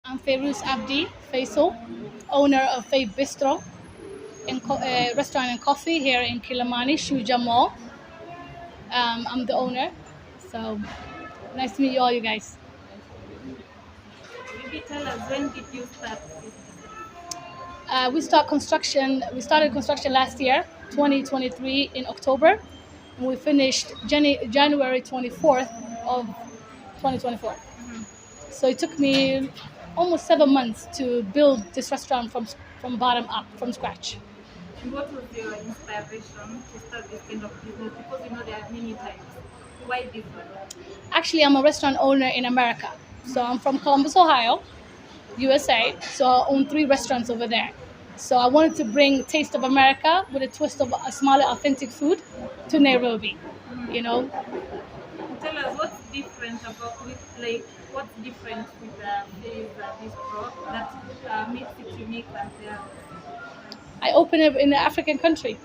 I'm Fay'S Abdi Faisal, owner of Fay'S Bistro, restaurant and coffee here in Kilimani, Shuja Mall. I'm the owner. So nice to meet you all, you guys. Maybe tell us, when did you start this? We started construction last year, 2023 in October, and we finished January 24th of 2024. So it took me almost 7 months to build this restaurant from bottom up, from scratch. And what was your inspiration to start this kind of business? Because there are many types. Why this one? Actually, I'm a restaurant owner in America. So I'm from Columbus, Ohio, USA. So I own 3 restaurants over there. So I wanted to bring Taste of America with a twist of a Somali authentic food to Nairobi. You know, Tell us what's different with Fay's Bistro that makes it unique and I opened it in an African country.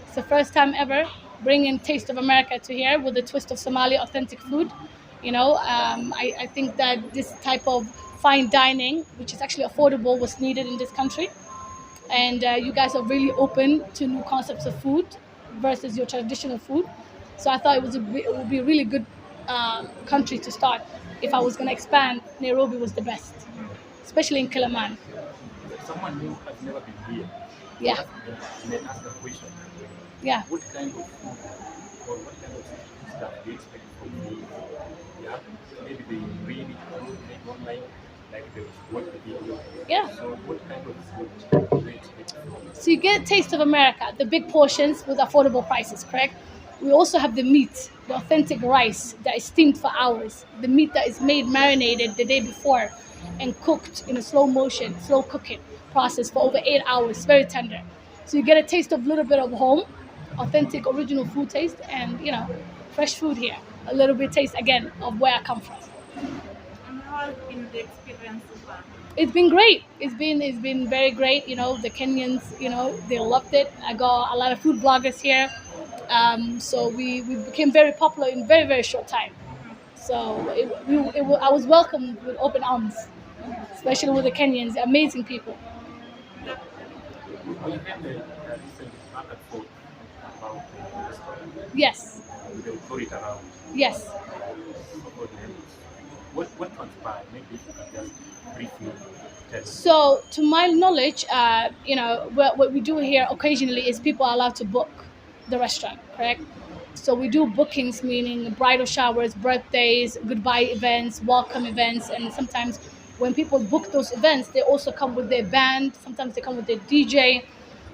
It's the first time ever bringing Taste of America to here with a twist of Somali authentic food. I think that this type of fine dining, which is actually affordable, was needed in this country. And you guys are really open to new concepts of food versus your traditional food. So I thought it would be a really good country to start. If I was going to expand, Nairobi was the best, especially in Kilimani. Someone who has never been here, Yeah, may ask a question. yeah. What kind of food or what kind of stuff do you expect from me? Yeah, maybe they really don't make online, like they watch the video. Yeah. So what kind of food do you expect from me? So you get Taste of America, the big portions with affordable prices, correct? We also have the meat, the authentic rice that is steamed for hours, the meat that is made marinated the day before and cooked in a slow cooking process for over 8 hours, very tender. So you get a taste of a little bit of home, authentic original food taste, and fresh food here. A little bit taste again of where I come from. and how has been the experience so far? It's been great. It's been very great. The Kenyans, they loved it. I got a lot of food bloggers here, so we became very popular in very very short time. So I was welcomed with open arms, especially with the Kenyans, amazing people. We had a recent back and forth about the restaurant Yes, with the authority around yes. so-called neighbors. What transpired? Maybe if you can just briefly tell us. So, to my knowledge, what we do here occasionally is people are allowed to book the restaurant, correct? So we do bookings, meaning bridal showers, birthdays, goodbye events, welcome events, and sometimes when people book those events, they also come with their band. Sometimes they come with their DJ.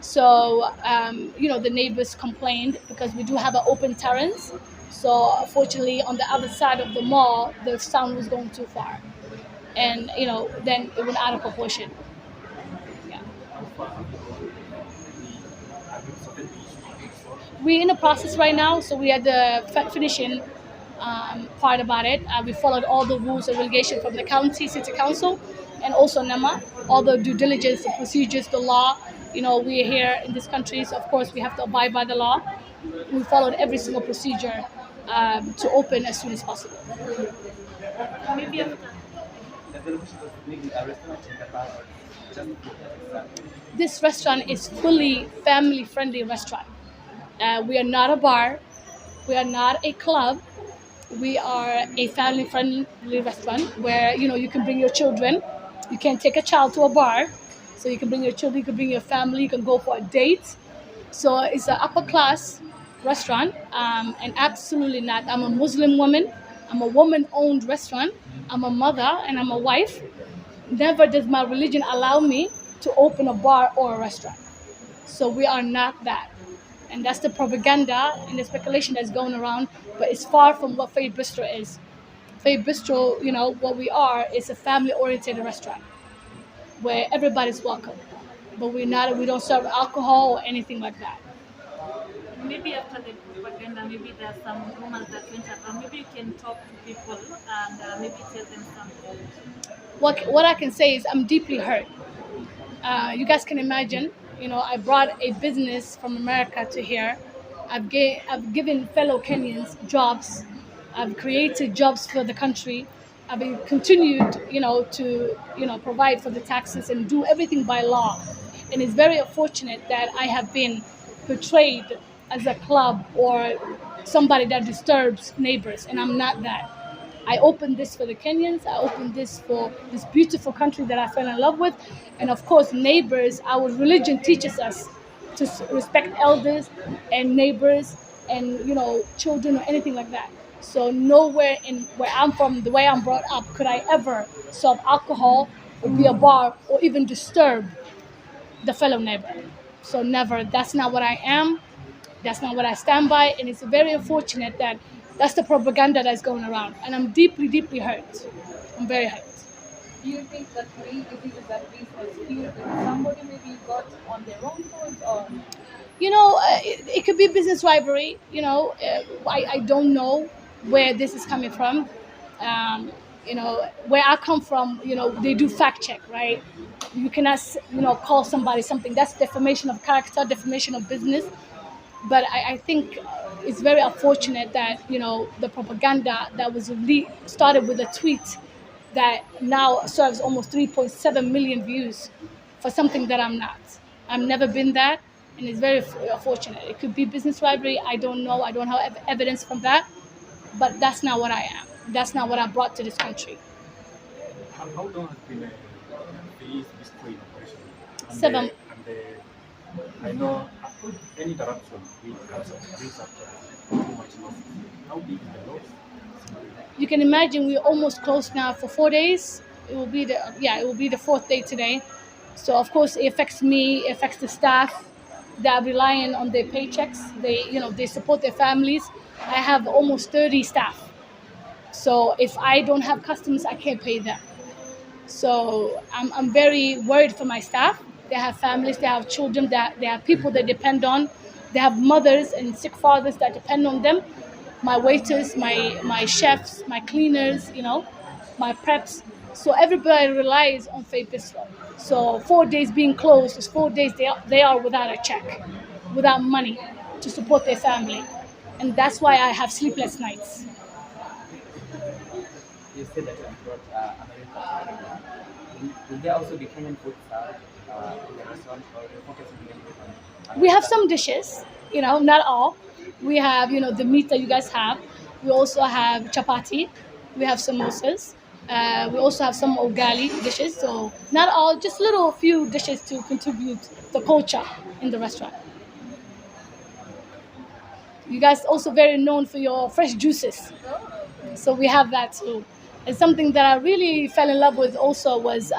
So the neighbors complained because we do have an open terrace. So fortunately, on the other side of the mall, the sound was going too far, and then it went out of proportion. Yeah. How far have you gone? Maybe have you sorted the issue? We're in the process right now, so we had the finishing part about it. We followed all the rules and regulation from the county, city council, and also NEMA, all the due diligence, the procedures, the law. We're here in this country, so of course we have to abide by the law. We followed every single procedure to open as soon as possible. Maybe after This restaurant is fully family friendly restaurant. We are not a bar, we are not a club, we are a family friendly restaurant where you can bring your children. You can't take a child to a bar, so you can bring your children, you can bring your family, you can go for a date. So it's an upper class restaurant, and absolutely not. I'm a Muslim woman, I'm a woman owned restaurant, I'm a mother, and I'm a wife. Never does my religion allow me to open a bar or a restaurant. So we are not that. And that's the propaganda and the speculation that's going around, but it's far from what Fay'S Bistro is. Fay'S Bistro, what we are is a family oriented restaurant where everybody's welcome. But we don't serve alcohol or anything like that. maybe after the propaganda, maybe there are some rumors that went around. Maybe you can talk to people and maybe tell them something. What I can say is I'm deeply hurt. You guys can imagine, I brought a business from America to here. I've given fellow Kenyans jobs. I've created jobs for the country. I've been continued, to, provide for the taxes and do everything by law. And it's very unfortunate that I have been portrayed as a club or somebody that disturbs neighbors, and I'm not that. I opened this for the Kenyans. I opened this for this beautiful country that I fell in love with. And of course, neighbors, our religion teaches us to respect elders and neighbors and, children or anything like that. So nowhere in where I'm from, the way I'm brought up, could I ever serve alcohol or be a bar or even disturb the fellow neighbor. So never. That's not what I am. That's not what I stand by. And it's very unfortunate that that's the propaganda that's going around. And I'm deeply, deeply hurt. I'm very hurt. Do you think that this was fueled with somebody maybe got on their own foot, or? It could be business rivalry. I don't know where this is coming from. Where I come from, they do fact check, right? You cannot, call somebody something. That's defamation of character, defamation of business. But I think it's very unfortunate that, the propaganda that was started with a tweet that now serves almost 3.7 million views for something that I'm not. I've never been that, and it's very unfortunate. It could be business rivalry. I don't know. I don't have evidence from that, but that's not what I am. That's not what I brought to this country. How long has been Fay'S Bistro in operation? Seven. I know any interruption brings up too much loss. How big is the loss? You can imagine we're almost closed now for 4 days. It will be the fourth day today. So of course it affects me, it affects the staff. They are relying on their paychecks. They support their families. I have almost 30 staff. So if I don't have customers, I can't pay them. So I'm very worried for my staff. They have families, they have children, they have people they depend on. They have mothers and sick fathers that depend on them. My waiters, my chefs, my cleaners, my preps. So everybody relies on Fay'S Bistro. So 4 days being closed is 4 days they are without a check, without money to support their family. And that's why I have sleepless nights. You said that you have brought America. Will there also be Kenyan food served in the restaurant, or you focus mainly on? We have some dishes, not all. We have, the meat that you guys have. We also have chapati. We have samosas. We also have some ugali dishes. So not all, just little few dishes to contribute the culture in the restaurant. You guys also very known for your fresh juices. So we have that too. And something that I really fell in love with also was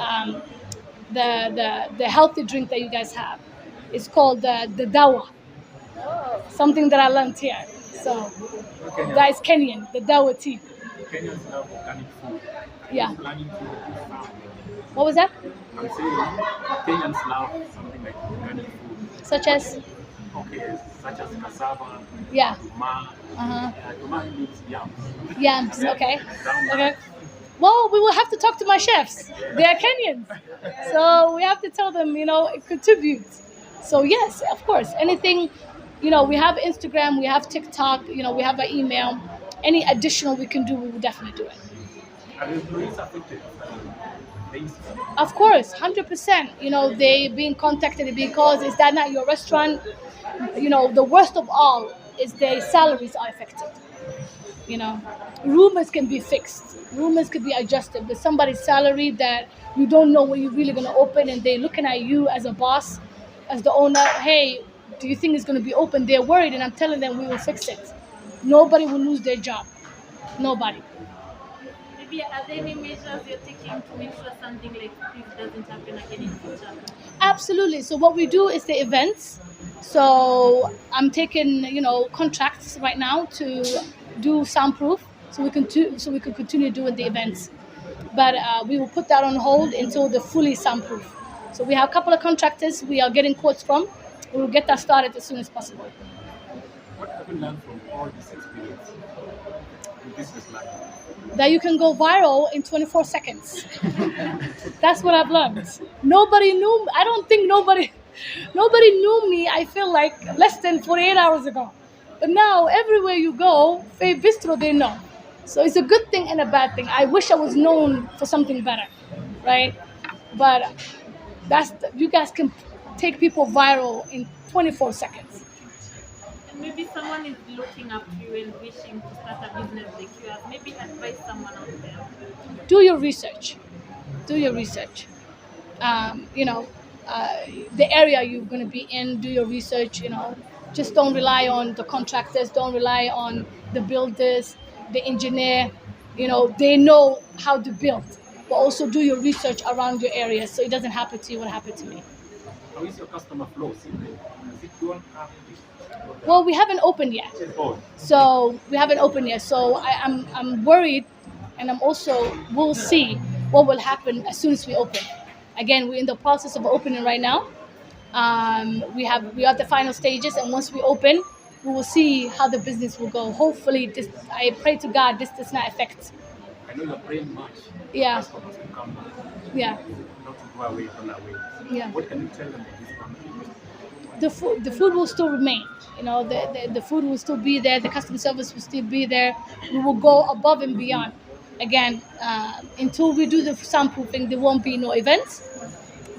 the healthy drink that you guys have. It's called the dawa. Something that I learned here. So that is Kenyan, the dawa tea. Kenyans love organic food. Yeah. Planning to What was that? I'm saying Kenyans love something like organic food. Such as? Okay, such as cassava, Yeah. tuma. Tuma means yams. Yams, okay. Brown Okay. Well, we will have to talk to my chefs. They are Kenyans. So we have to tell them, it contributes. So yes, of course, anything, we have Instagram, we have TikTok, we have an email. Any additional we can do, we will definitely do it. Are the employees affected? Of course, 100%. They being contacted because is that not your restaurant? The worst of all is their salaries are affected. Rumors can be fixed. Rumors could be adjusted, but somebody's salary that you don't know when you're really going to open, and they're looking at you as a boss, as the owner. Hey, do you think it's going to be open? They're worried, and I'm telling them we will fix it. Nobody will lose their job. Nobody. Maybe are there any measures you're taking to make sure something like this doesn't happen again in future? Absolutely. So what we do is the events. So I'm taking, contracts right now to do soundproof, so we can continue doing the events. But we will put that on hold until the fully soundproof. So we have a couple of contractors we are getting quotes from. We will get that started as soon as possible. What have you learned from all this experience in business life? That you can go viral in 24 seconds. That's what I've learned. Nobody knew. I don't think nobody knew me. I feel like less than 48 hours ago. But now everywhere you go, Fay'S Bistro, they know. So it's a good thing and a bad thing. I wish I was known for something better, right? But you guys can take people viral in 24 seconds. And maybe someone is looking up to you and wishing to start a business like you have. Maybe advise someone out there. Do your research. Do your research. You know, the area you're going to be in, do your research. You know, just don't rely on the contractors, don't rely on the builders, the engineer. You know, they know how to build, but also do your research around your area so it doesn't happen to you what happened to me. How is your customer flow? Is it don't have this? Well, we haven't opened yet. Oh, So we haven't opened yet. So I'm worried, and I'm also we'll see what will happen as soon as we open. Again, we're in the process of opening right now. We are at the final stages, and once we open, we will see how the business will go. Hopefully, this I pray to God this does not affect. I know you're praying much. Yeah. Customers to come back, Yeah, not to go away, run away. yeah. What can you tell them about this family? The food will still remain. You know, the food will still be there. The customer service will still be there. We will go above and beyond. Again, until we do the soundproofing, there won't be no events.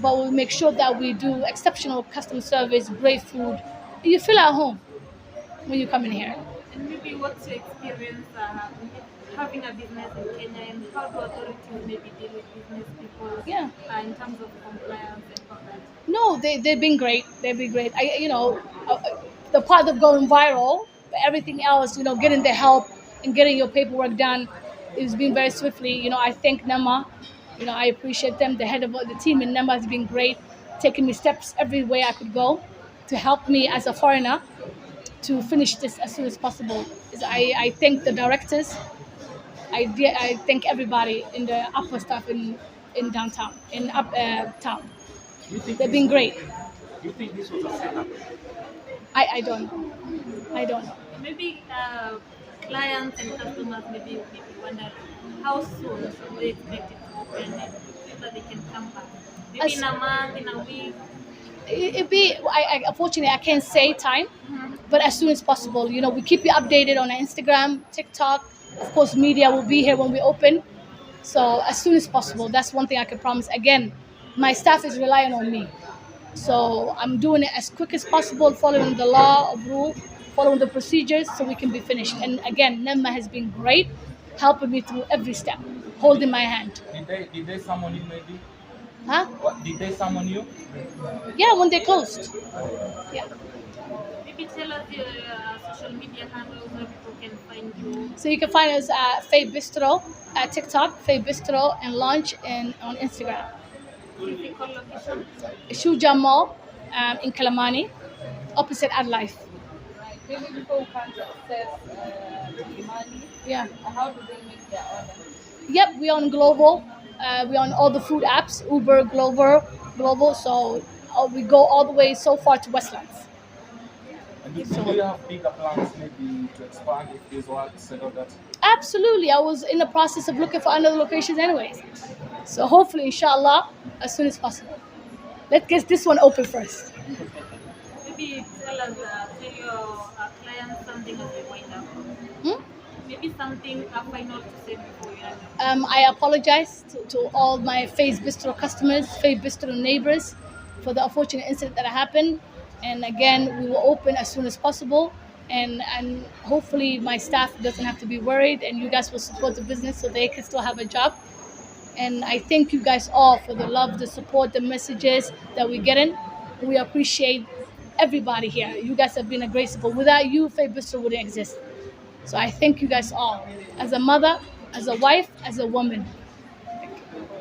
But we'll make sure that we do exceptional customer service, great food. You feel at home when you come in here. And maybe what's your experience having a business in Kenya, and how do authorities maybe deal with business people Yeah. in terms of compliance and all that? No, they've been great. They've been great. The part of going viral, but everything else, getting the help and getting your paperwork done, is been very swiftly. I thank Nema. I appreciate them. The head of the team in Nema has been great, taking me steps every way I could go to help me as a foreigner to finish this as soon as possible. I thank the directors. I thank everybody in the upper staff in downtown, in town. Do you think They've been great. Do you think this was a setup? I don't know. I don't know. Maybe clients and customers maybe wonder how soon should they expect it to open and so that they can come back. Maybe in a month, in a week. It'd be. Unfortunately, I can't say time, but as soon as possible. We keep you updated on Instagram, TikTok. Of course, media will be here when we open. So as soon as possible. That's one thing I can promise. Again, my staff is relying on me. So I'm doing it as quick as possible, following the law of rule, following the procedures so we can be finished. And again, Nema has been great, helping me through every step, holding my hand. Did they summon you maybe? Huh? What, did they summon you? Yeah, when they closed. Yeah. Maybe tell us your social media handles where people can find you. So you can find us at Fay'S Bistro at TikTok, Fay'S Bistro, and launch on Instagram. Physical location. Shuja Mall in Kalamani, opposite Ad Life. Right. Maybe people can't access money. Yeah. How do they make their order? Yep, we're on Global. We're on all the food apps, Uber, Global. So we go all the way so far to Westlands. And do you have bigger plans maybe to expand if this works and all that? Absolutely. I was in the process of looking for another locations anyways. So hopefully, inshallah, as soon as possible. Let's get this one open first. Maybe tell your clients something as they wind up. Hmm? Maybe something final to say before you end up. I apologize to all my Fay'S Bistro customers, Fay'S Bistro neighbors for the unfortunate incident that happened. And again, we will open as soon as possible. And hopefully my staff doesn't have to be worried, and you guys will support the business so they can still have a job. And I thank you guys all for the love, the support, the messages that we're getting. We appreciate everybody here. You guys have been a great support. Without you, Fay'S Bistro wouldn't exist. So I thank you guys all, as a mother, as a wife, as a woman.